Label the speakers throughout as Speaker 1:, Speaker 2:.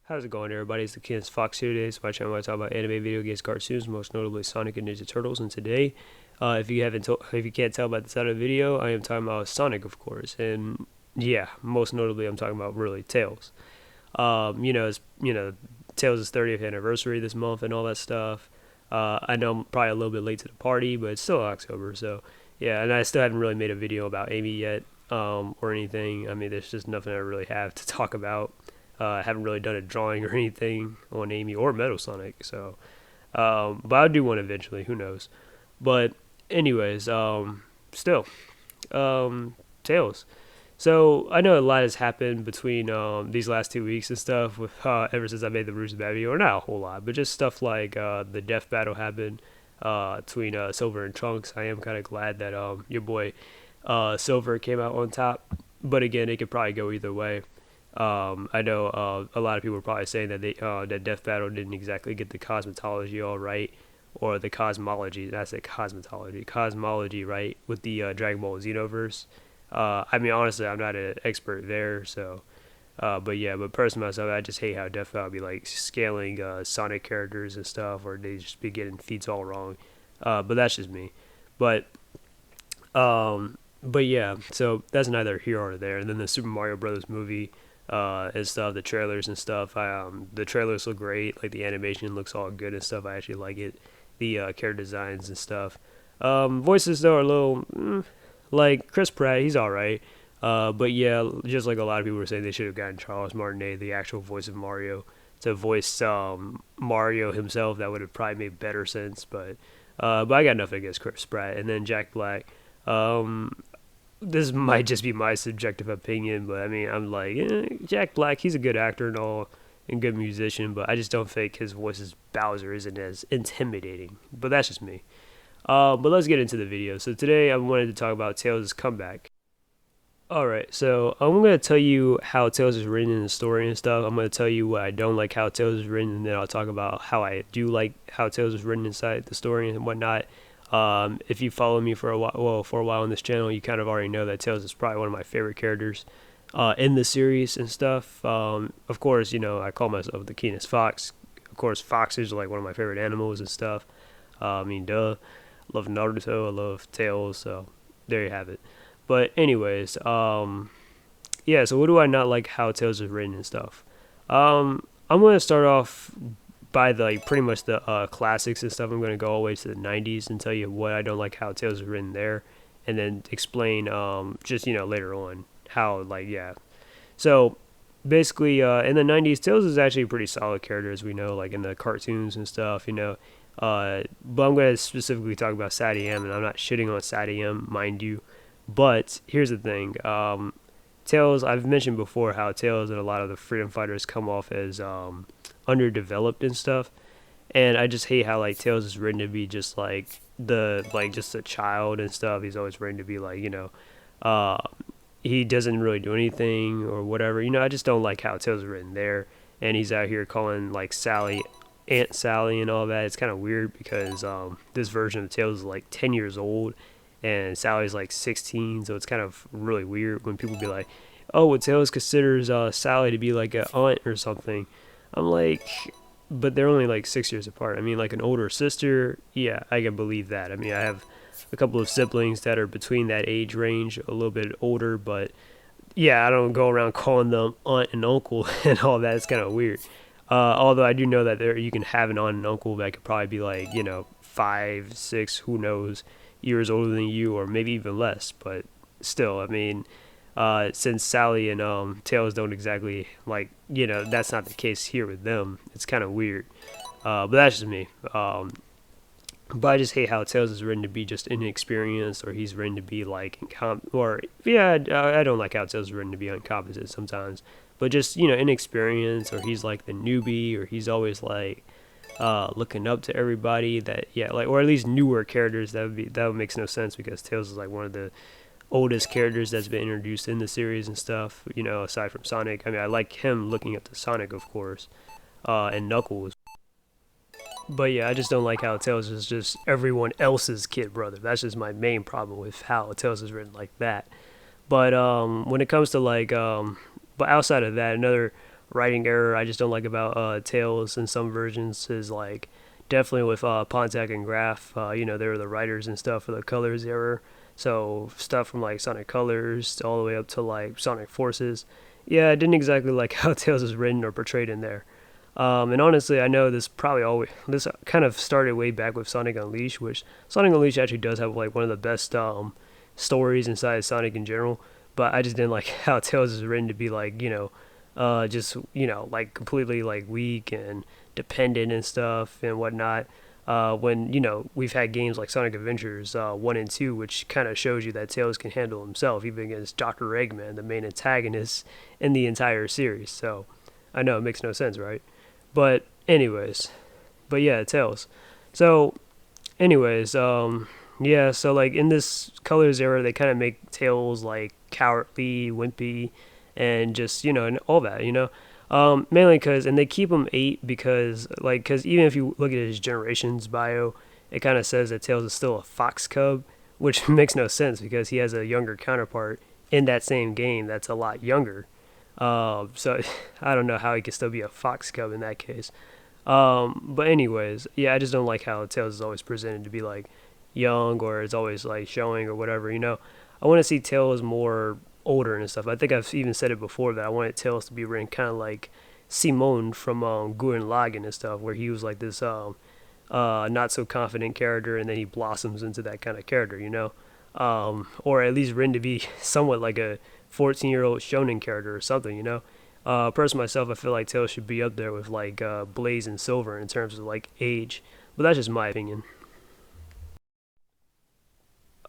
Speaker 1: How's it going, everybody? It's the Kid's Fox here today. It's my channel where I talk about anime, video games, cartoons, most notably Sonic and Ninja Turtles. And today, if you can't tell by the title of the video, I am talking about Sonic, of course. And yeah, most notably, I'm talking about really Tails. Tails' 30th anniversary this month and all that stuff. I know I'm probably a little bit late to the party, but it's still October, so yeah. And I still haven't really made a video about Amy yet, or anything. I mean, there's just nothing I really have to talk about. I haven't really done a drawing or anything on Amy or Metal Sonic, so but I'll do one eventually. Who knows? But anyways, still, Tails. So I know a lot has happened between these last 2 weeks and stuff. With ever since I made the Roots of Bad video, or not a whole lot, but just stuff like the death battle happened between Silver and Trunks. I am kind of glad that your boy Silver came out on top, but again, it could probably go either way. I know a lot of people are probably saying that that Death Battle didn't exactly get the cosmetology all right, or the cosmology. That's it, cosmology right with the Dragon Ball Xenoverse. I mean, honestly, I'm not an expert there, so. But personally myself, I just hate how Death Battle be like scaling Sonic characters and stuff, or they just be getting feats all wrong. But that's just me. But yeah, so that's neither here or there. And then the Super Mario Brothers movie and stuff, the trailers and stuff. The trailers look great. Like the animation looks all good and stuff. I actually like it. The character designs and stuff. Voices though are a little like Chris Pratt. He's all right. But yeah, just like a lot of people were saying, they should have gotten Charles Martinet, the actual voice of Mario, to voice Mario himself. That would have probably made better sense. But I got nothing against Chris Pratt. And then Jack Black. This might just be my subjective opinion, but I mean, I'm like, Jack Black, he's a good actor and all, and good musician, but I just don't think his voice as Bowser isn't as intimidating. But that's just me. But let's get into the video. So today I wanted to talk about Tails' comeback. Alright, so I'm going to tell you how Tails is written in the story and stuff. I'm going to tell you what I don't like how Tails is written, and then I'll talk about how I do like how Tails is written inside the story and whatnot. If you follow me for a while on this channel, you kind of already know that Tails is probably one of my favorite characters in the series and stuff. Of course, I call myself the keenest fox. Of course, foxes are like one of my favorite animals and stuff. I mean, duh. Love Naruto, I love Tails, so there you have it. But anyways, yeah, so what do I not like how Tails is written and stuff? I'm going to start off by pretty much the classics and stuff. I'm going to go all the way to the 90s and tell you what I don't like how Tails is written there, and then explain just later on how so basically in the 90s, Tails is actually a pretty solid character, as we know, like in the cartoons and stuff, but I'm going to specifically talk about Sadie M, and I'm not shitting on Sadie M, mind you, but here's the thing. Tails, I've mentioned before how Tails and a lot of the freedom fighters come off as underdeveloped and stuff, and I just hate how Tails is written to be just just a child and stuff. He's always written to be he doesn't really do anything or whatever. I just don't like how Tails is written there, and he's out here calling Sally Aunt Sally and all that. It's kind of weird because this version of Tails is 10 years old and Sally's 16, so it's kind of really weird when people be like, oh, well, Tails considers Sally to be like an aunt or something. I'm like, but they're only 6 years apart. I mean, an older sister, yeah, I can believe that. I mean, I have a couple of siblings that are between that age range, a little bit older, but yeah, I don't go around calling them aunt and uncle and all that. It's kind of weird. Although I do know that you can have an aunt and uncle that could probably be 5, 6, who knows, years older than you, or maybe even less. But still, I mean, since Sally and Tails don't exactly that's not the case here with them. It's kind of weird. But that's just me. But I just hate how Tails is written to be just inexperienced, or he's written to be I don't like how Tails is written to be incompetent sometimes. But just inexperienced, or he's the newbie, or he's always looking up to everybody or at least newer characters. That makes no sense, because Tails is one of the oldest characters that's been introduced in the series and stuff, aside from Sonic. I mean, I like him looking up to Sonic, of course, and Knuckles. But yeah, I just don't like how Tails is just everyone else's kid brother. That's just my main problem with how Tails is written like that. But when it comes to but outside of that, another writing error I just don't like about Tails in some versions is like definitely with Pontiac and Graf. They were the writers and stuff for the Colors error. So stuff from like Sonic Colors all the way up to like Sonic Forces. Yeah, I didn't exactly like how Tails is written or portrayed in there. And honestly, I know this kind of started way back with Sonic Unleashed, which Sonic Unleashed actually does have like one of the best stories inside Sonic in general. But I just didn't like how Tails is written to be like just like completely like weak and dependent and stuff and whatnot. When we've had games like Sonic Adventures 1 and 2, which kind of shows you that Tails can handle himself even against Dr. Eggman, the main antagonist in the entire series. So I know it makes no sense, right? But anyways, but yeah, Tails. So anyways, yeah, so like in this Colors era, they kind of make Tails like cowardly, wimpy, and just and all that, mainly because, and they keep him 8 because even if you look at his generations bio, it kind of says that Tails is still a fox cub, which makes no sense because he has a younger counterpart in that same game that's a lot younger. So I don't know how he could still be a fox cub in that case. But anyways, yeah, I just don't like how Tails is always presented to be like young or it's always like showing or whatever. I want to see Tails more older and stuff. I think I've even said it before that I wanted Tails to be written kind of like Simone from Gurren Lagann and stuff, where he was like this not so confident character, and then he blossoms into that kind of character, or at least written to be somewhat like a 14-year-old shonen character or something. Personally myself, I feel like Tails should be up there with like Blaze and Silver in terms of like age, but that's just my opinion.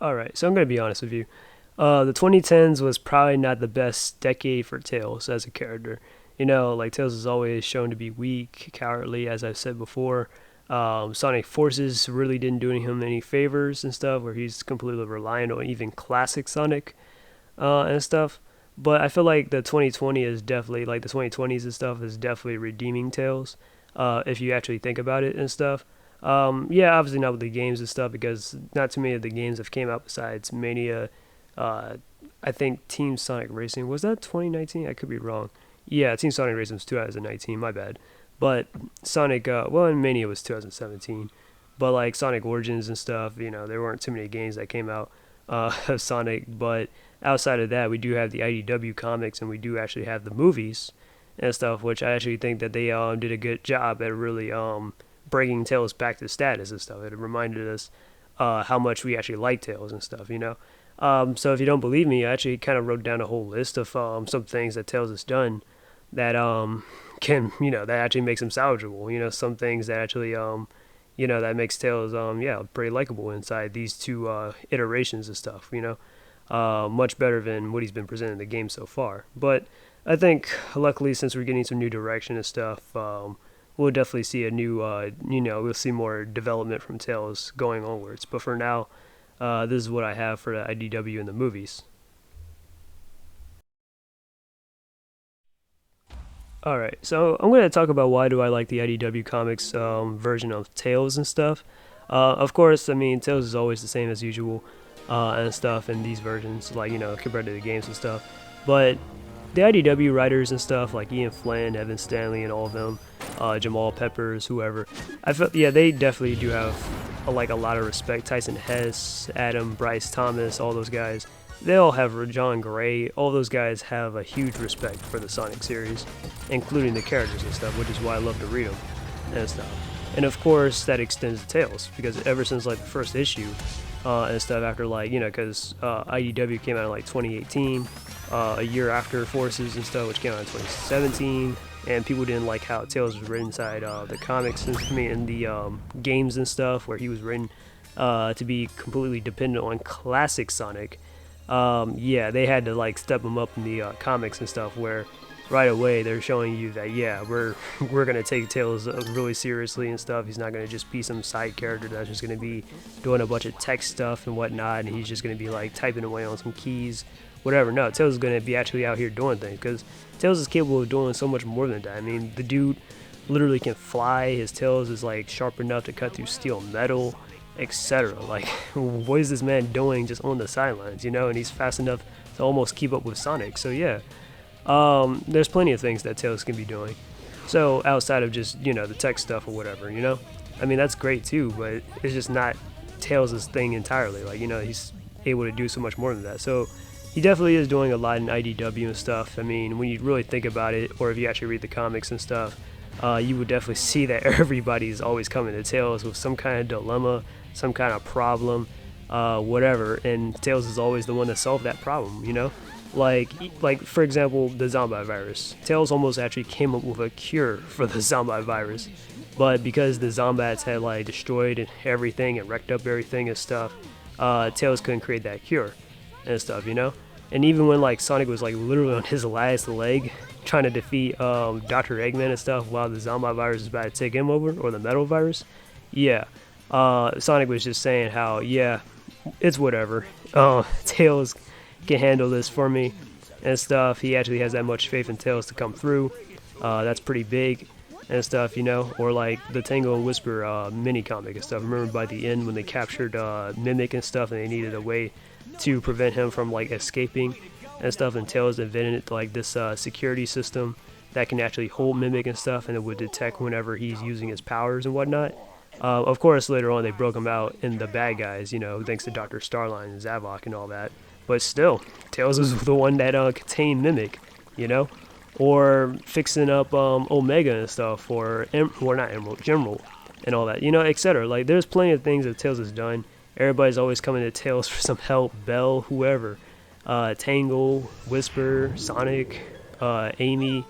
Speaker 1: All right, so I'm gonna be honest with you. The 2010s was probably not the best decade for Tails as a character. Like Tails is always shown to be weak, cowardly, as I've said before. Sonic Forces really didn't do him any favors and stuff, where he's completely reliant on even classic Sonic and stuff. But I feel like the 2020 is definitely, like the 2020s and stuff, is definitely redeeming Tails, if you actually think about it and stuff. Yeah, obviously not with the games and stuff, because not too many of the games have came out besides Mania. uh, I think Team Sonic Racing, was that 2019? I could be wrong. Yeah, Team Sonic Racing was 2019. My bad. But Sonic, and Mania was 2017. But like Sonic Origins and stuff, there weren't too many games that came out of Sonic. But outside of that, we do have the IDW comics, and we do actually have the movies and stuff, which I actually think that they did a good job at really bringing Tails back to status and stuff. It reminded us how much we actually like Tails and stuff. So if you don't believe me, I actually kind of wrote down a whole list of some things that Tails has done that that actually makes him salvageable. Some things that actually that makes Tails pretty likable inside these two iterations of stuff. Much better than what he's been presenting in the game so far. But I think luckily, since we're getting some new direction and stuff, we'll definitely see a new we'll see more development from Tails going onwards. But for now, this is what I have for the IDW in the movies. Alright, so I'm going to talk about why do I like the IDW Comics version of Tails and stuff. Of course, I mean, Tails is always the same as usual and stuff in these versions, like, compared to the games and stuff. But the IDW writers and stuff, like Ian Flynn, Evan Stanley, and all of them, Jamal Peppers, whoever, I felt, yeah, they definitely do have a lot of respect. Tyson Hess, Adam, Bryce Thomas, all those guys. They all have John Gray. All those guys have a huge respect for the Sonic series, including the characters and stuff, which is why I love to read them and stuff. And of course, that extends to Tails, because ever since like the first issue and stuff, after because IDW came out in like 2018, a year after Forces and stuff, which came out in 2017, and people didn't like how Tails was written inside the comics and in the games and stuff, where he was written to be completely dependent on classic Sonic. Yeah, they had to like step him up in the comics and stuff, where right away they're showing you that we're gonna take Tails really seriously and stuff. He's not gonna just be some side character that's just gonna be doing a bunch of tech stuff and whatnot, and he's just gonna be like typing away on some keys, whatever. No, Tails is gonna be actually out here doing things, because Tails is capable of doing so much more than that. I mean, the dude literally can fly. His tails is like sharp enough to cut through steel metal, etc. Like, what is this man doing just on the sidelines, and he's fast enough to almost keep up with Sonic. So yeah, there's plenty of things that Tails can be doing. So outside of just the tech stuff or whatever, I mean that's great too, but it's just not Tails' thing entirely. Like he's able to do so much more than that. So he definitely is doing a lot in IDW and stuff. I mean, when you really think about it, or if you actually read the comics and stuff, you would definitely see that everybody's always coming to Tails with some kind of dilemma, some kind of problem, whatever, and Tails is always the one to solve that problem. Like for example, the zombie virus. Tails almost actually came up with a cure for the zombie virus, but because the zombats had like destroyed everything and wrecked up everything and stuff, Tails couldn't create that cure and stuff. And even when like Sonic was like literally on his last leg trying to defeat Dr. Eggman and stuff while the zombie virus is about to take him over, or the metal virus, Sonic was just saying how it's whatever. Tails can handle this for me and stuff. He actually has that much faith in Tails to come through. That's pretty big and stuff, or like the Tango and Whisper mini comic and stuff. Remember by the end when they captured Mimic and stuff, and they needed a way to prevent him from like escaping and stuff, and Tails invented like this security system that can actually hold Mimic and stuff, and it would detect whenever he's using his powers and whatnot. Of course, later on they broke him out in the bad guys, thanks to Dr. Starline and Zavok and all that. But still, Tails was the one that contained Mimic, or fixing up Omega and stuff, or not Emerald, Gemerald, and all that, etc. Like, there's plenty of things that Tails has done. Everybody's always coming to Tails for some help. Bell, whoever, Tangle, Whisper, Sonic, Amy,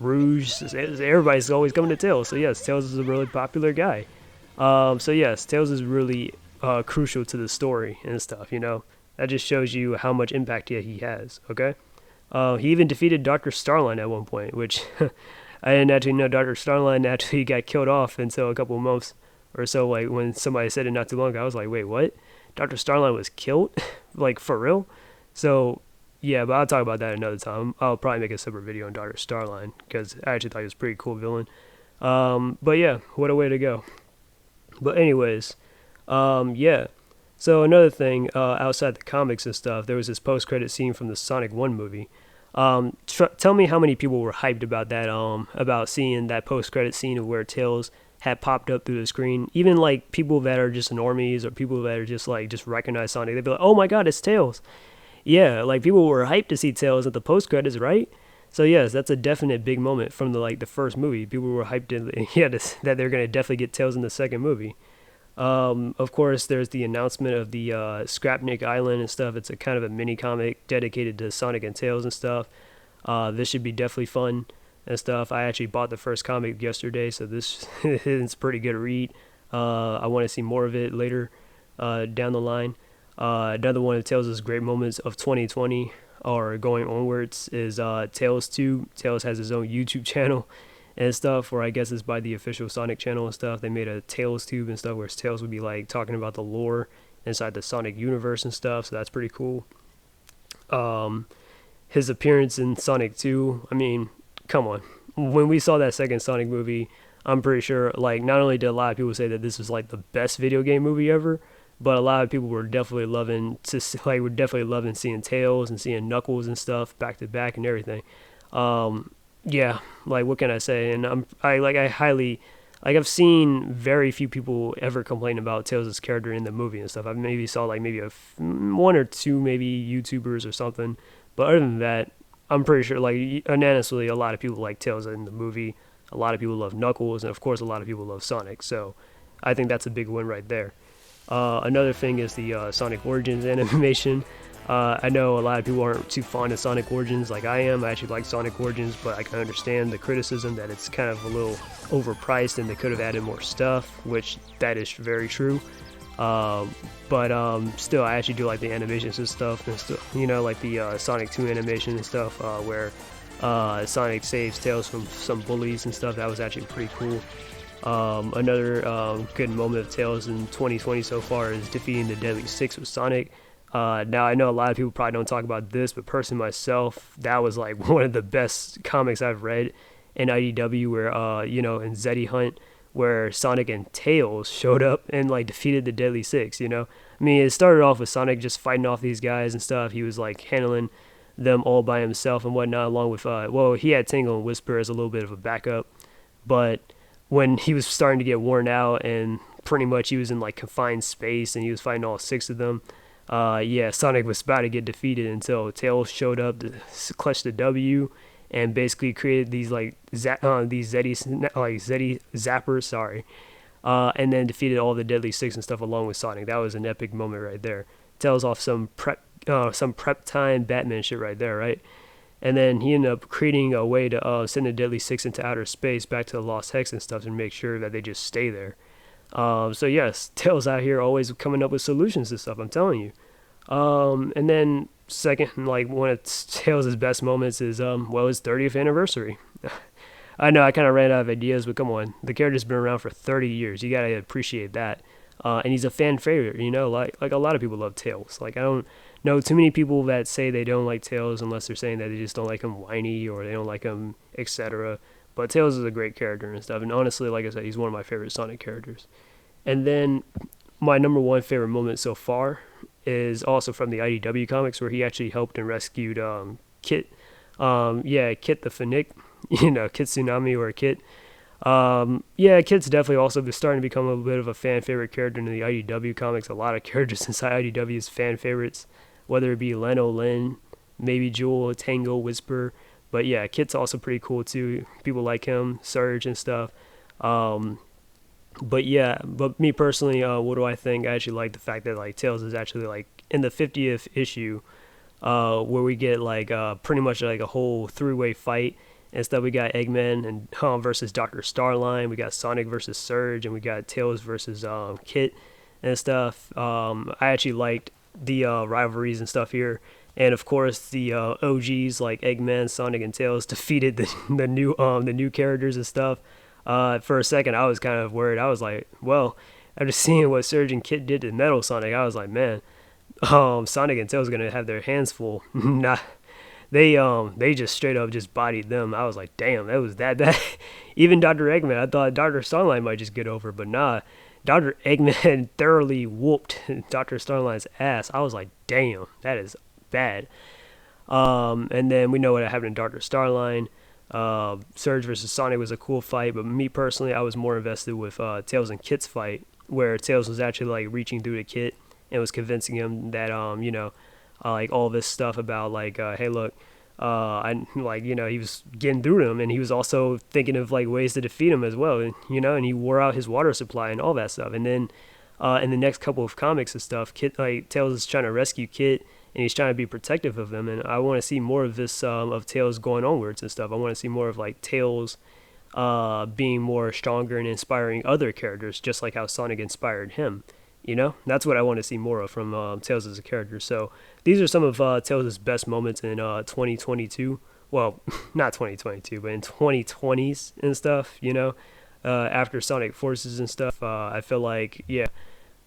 Speaker 1: Rouge. Everybody's always coming to Tails. So yes, Tails is a really popular guy. So yes, Tails is really crucial to the story and stuff. That just shows you how much impact he has, okay? He even defeated Dr. Starline at one point, which I didn't actually know Dr. Starline actually got killed off until a couple of months or so. Like, when somebody said it not too long ago, I was like, wait, what? Dr. Starline was killed? Like, for real? So, yeah, but I'll talk about that another time. I'll probably make a separate video on Dr. Starline, because I actually thought he was a pretty cool villain. But yeah, what a way to go. But anyways, yeah. So another thing, outside the comics and stuff, there was this post-credit scene from the Sonic 1 movie. Tell me how many people were hyped about that, about seeing that post-credit scene of where Tails had popped up through the screen. Even like people that are just normies, or people that are just recognize Sonic, they'd be like, oh my god, it's Tails. Yeah, like people were hyped to see Tails at the post-credits, right? So yes, that's a definite big moment from the first movie. People were hyped that they're gonna definitely get Tails in the second movie. Of course, there's the announcement of the Scrapnik Island and stuff. It's a kind of a mini comic dedicated to Sonic and Tails and stuff. This should be definitely fun and stuff. I actually bought the first comic yesterday, so this is a pretty good read. I want to see more of it later down the line. Another one of Tails' great moments of 2020 or going onwards is Tails 2. Tails has his own YouTube channel and stuff, or I guess it's by the official Sonic channel and stuff. They made a Tails tube and stuff where Tails would be like talking about the lore inside the Sonic universe and stuff, so that's pretty cool. His appearance in Sonic 2, I mean, come on. When we saw that second Sonic movie, I'm pretty sure, like, not only did a lot of people say that this was like the best video game movie ever, but a lot of people were definitely loving seeing Tails and seeing Knuckles and stuff back to back and everything. Yeah, like, what can I say? And I've seen very few people ever complain about Tails' character in the movie and stuff. I maybe saw one or two maybe YouTubers or something, but other than that, I'm pretty sure unanimously a lot of people like Tails in the movie. A lot of people love Knuckles, and of course a lot of people love Sonic. So I think that's a big win right there. Another thing is the Sonic Origins animation. I know a lot of people aren't too fond of Sonic Origins like I am. I actually like Sonic Origins, but I can understand the criticism that it's kind of a little overpriced and they could have added more stuff, which that is very true. But still, I actually do like the animations and stuff, and still, like the Sonic 2 animation and stuff, where Sonic saves Tails from some bullies and stuff. That was actually pretty cool. Another good moment of Tails in 2020 so far is defeating the Deadly Six with Sonic. Now, I know a lot of people probably don't talk about this, but personally myself, that was like one of the best comics I've read in IDW, where, in Zeddy Hunt, where Sonic and Tails showed up and defeated the Deadly Six, I mean, it started off with Sonic just fighting off these guys and stuff. He was handling them all by himself and whatnot, along with well, he had Tangle and Whisper as a little bit of a backup, but when he was starting to get worn out and pretty much he was in like confined space and he was fighting all 6 of them, yeah, Sonic was about to get defeated until Tails showed up to clutch the W and basically created these like these Zeddy zappers, sorry, and then defeated all the Deadly Six and stuff along with Sonic. That was an epic moment right there. Tells off some prep time Batman shit right there, right? And then he ended up creating a way to send the Deadly Six into outer space back to the Lost Hex and stuff and make sure that they just stay there. So yes, Tails out here always coming up with solutions to stuff, I'm telling you. And then second, like one of Tails' best moments is well, his 30th anniversary. I know I kind of ran out of ideas, but come on, the character's been around for 30 years. You gotta appreciate that. And he's a fan favorite, you know, like a lot of people love Tails. Like I don't know too many people that say they don't like Tails unless they're saying that they just don't like him whiny or they don't like him, etc. But Tails is a great character and stuff. And honestly, like I said, he's one of my favorite Sonic characters. And then my number one favorite moment so far is also from the IDW comics where he actually helped and rescued Kit. Kit the Phoenix, you know, Kit Tsunami or Kit. Kit's definitely also starting to become a bit of a fan favorite character in the IDW comics. A lot of characters inside IDW is fan favorites, whether it be Leno, Lynn, maybe Jewel, Tango, Whisper. But yeah, Kit's also pretty cool too. People like him, Surge and stuff. But me personally, what do I think? I actually like the fact that like Tails is actually like in the 50th issue, where we get like pretty much like a whole 3-way fight and stuff. We got Eggman and versus Dr. Starline. We got Sonic versus Surge, and we got Tails versus Kit and stuff. I actually liked the rivalries and stuff here. And of course, the OGs like Eggman, Sonic, and Tails defeated the new characters and stuff. For a second, I was kind of worried. I was like, well, after seeing what Surge and Kit did to Metal Sonic, I was like, man, Sonic and Tails are gonna have their hands full. They just straight up just bodied them. I was like, damn, that was that bad. Even Dr. Eggman, I thought Dr. Starline might just get over, but nah. Dr. Eggman thoroughly whooped Dr. Starline's ass. I was like, damn, that is bad. And then we know what happened to Dr. Starline. Surge versus Sonic was a cool fight, but me personally, I was more invested with Tails and Kit's fight, where Tails was actually like reaching through to Kit and was convincing him that like all this stuff about like hey look, I like, you know, he was getting through to him, and he was also thinking of like ways to defeat him as well, and, you know, and he wore out his water supply and all that stuff. And then in the next couple of comics and stuff, Tails is trying to rescue Kit, and he's trying to be protective of him, and I want to see more of this of Tails going onwards and stuff. I want to see more of like Tails being more stronger and inspiring other characters, just like how Sonic inspired him. You know, that's what I want to see more of from Tails as a character. So these are some of Tails' best moments in 2022. Well, not 2022, but in 2020's and stuff, you know, after Sonic Forces and stuff. I feel like, yeah,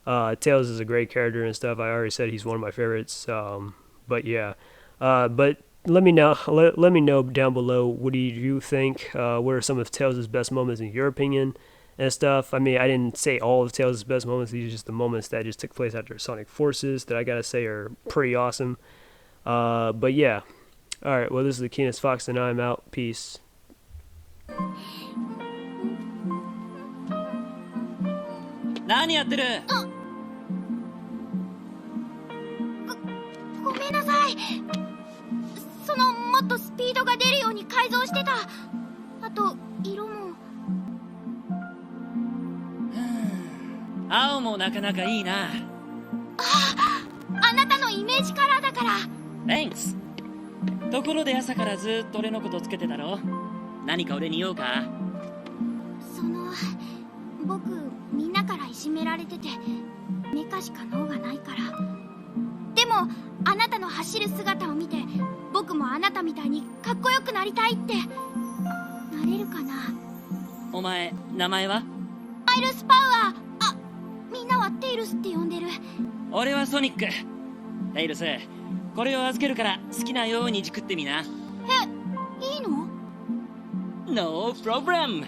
Speaker 1: Tails is a great character and stuff. I already said he's one of my favorites. But yeah, but let me know down below, what do you think? What are some of Tails' best moments in your opinion and stuff? I mean, I didn't say all of Tails' best moments. These are just the moments that just took place after Sonic Forces that I gotta say are pretty awesome. But yeah. Alright, well, this is the Keenest Fox, and I'm out. Peace.
Speaker 2: 何やってる？
Speaker 3: ごめんなさい。もっとスピードが出るように改造してた。あと色も。
Speaker 2: 青もなかなかいいな。
Speaker 3: あなたのイメージカラーだから。
Speaker 2: Thanks。ところで朝からずっと俺のことつけてたろ？何か俺に言おうか？
Speaker 3: 僕みんなからいじめられててメカしか脳がないから。でもあなたの走る姿を見て僕もあなたみたいにかっこよくなりたいって。なれるかな？
Speaker 2: お前名前は？
Speaker 3: マイルス・パウアー。あ、みんなはテイルスって呼んでる。
Speaker 2: 俺はソニック。テイルス、これを預けるから好きなようにいじくってみな。
Speaker 3: いいの？
Speaker 2: No problem。